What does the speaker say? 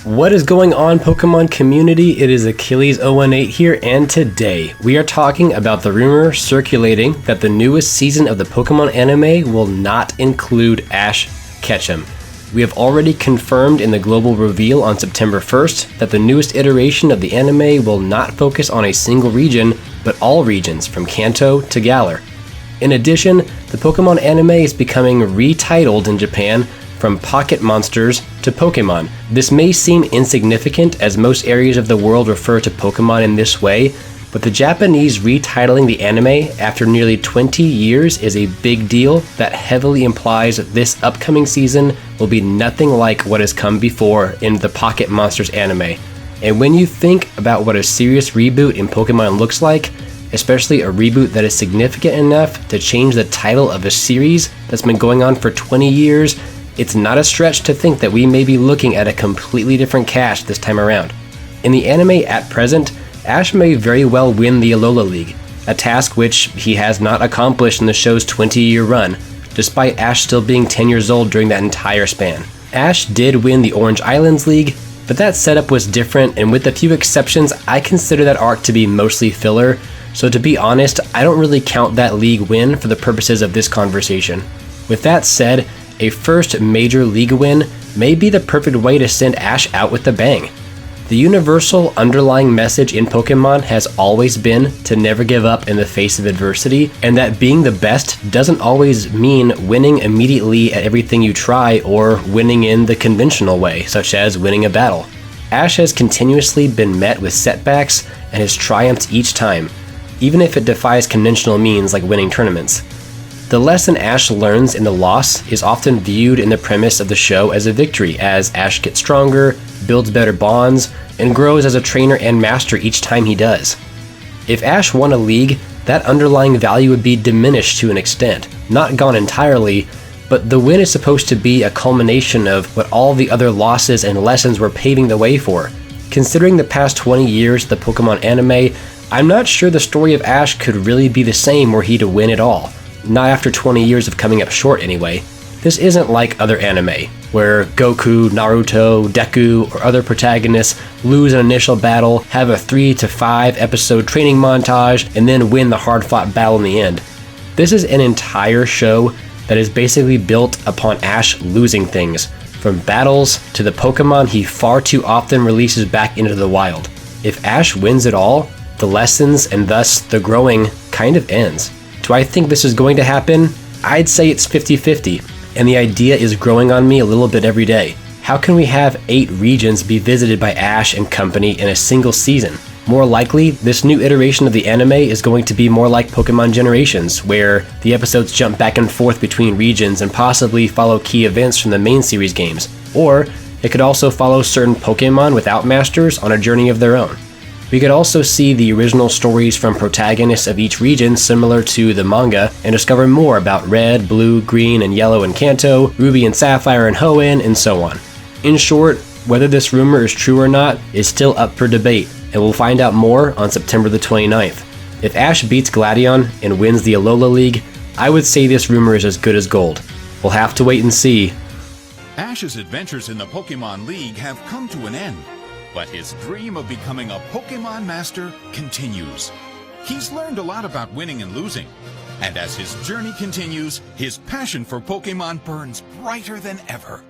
What is going on, Pokemon community? It is Achilles018 here, and today we are talking about the rumor circulating that the newest season of the Pokemon anime will not include Ash Ketchum. We have already confirmed in the global reveal on September 1st that the newest iteration of the anime will not focus on a single region, but all regions from Kanto to Galar. In addition, the Pokemon anime is becoming retitled in Japan from Pocket Monsters to Pokemon. This may seem insignificant as most areas of the world refer to Pokemon in this way, but the Japanese retitling the anime after nearly 20 years is a big deal that heavily implies this upcoming season will be nothing like what has come before in the Pocket Monsters anime. And when you think about what a serious reboot in Pokemon looks like, especially a reboot that is significant enough to change the title of a series that's been going on for 20 years, it's not a stretch to think that we may be looking at a completely different cast this time around. In the anime at present, Ash may very well win the Alola League, a task which he has not accomplished in the show's 20-year run, despite Ash still being 10 years old during that entire span. Ash did win the Orange Islands League, but that setup was different, and with a few exceptions, I consider that arc to be mostly filler, so to be honest, I don't really count that league win for the purposes of this conversation. With that said, a first major league win may be the perfect way to send Ash out with a bang. The universal underlying message in Pokemon has always been to never give up in the face of adversity, and that being the best doesn't always mean winning immediately at everything you try or winning in the conventional way, such as winning a battle. Ash has continuously been met with setbacks and has triumphed each time, even if it defies conventional means like winning tournaments. The lesson Ash learns in the loss is often viewed in the premise of the show as a victory, as Ash gets stronger, builds better bonds, and grows as a trainer and master each time he does. If Ash won a league, that underlying value would be diminished to an extent, not gone entirely, but the win is supposed to be a culmination of what all the other losses and lessons were paving the way for. Considering the past 20 years of the Pokemon anime, I'm not sure the story of Ash could really be the same were he to win it all. Not after 20 years of coming up short anyway. This isn't like other anime, where Goku, Naruto, Deku, or other protagonists lose an initial battle, have a 3 to 5 episode training montage, and then win the hard-fought battle in the end. This is an entire show that is basically built upon Ash losing things, from battles to the Pokemon he far too often releases back into the wild. If Ash wins it all, the lessons and thus the growing kind of ends. Do I think this is going to happen? I'd say it's 50-50, and the idea is growing on me a little bit every day. How can we have 8 regions be visited by Ash and company in a single season? More likely, this new iteration of the anime is going to be more like Pokemon Generations, where the episodes jump back and forth between regions and possibly follow key events from the main series games. Or, it could also follow certain Pokemon without masters on a journey of their own. We could also see the original stories from protagonists of each region similar to the manga and discover more about Red, Blue, Green, and Yellow in Kanto, Ruby and Sapphire in Hoenn, and so on. In short, whether this rumor is true or not is still up for debate, and we'll find out more on September the 29th. If Ash beats Gladion and wins the Alola League, I would say this rumor is as good as gold. We'll have to wait and see. Ash's adventures in the Pokemon League have come to an end. But his dream of becoming a Pokemon Master continues. He's learned a lot about winning and losing, and as his journey continues, his passion for Pokemon burns brighter than ever.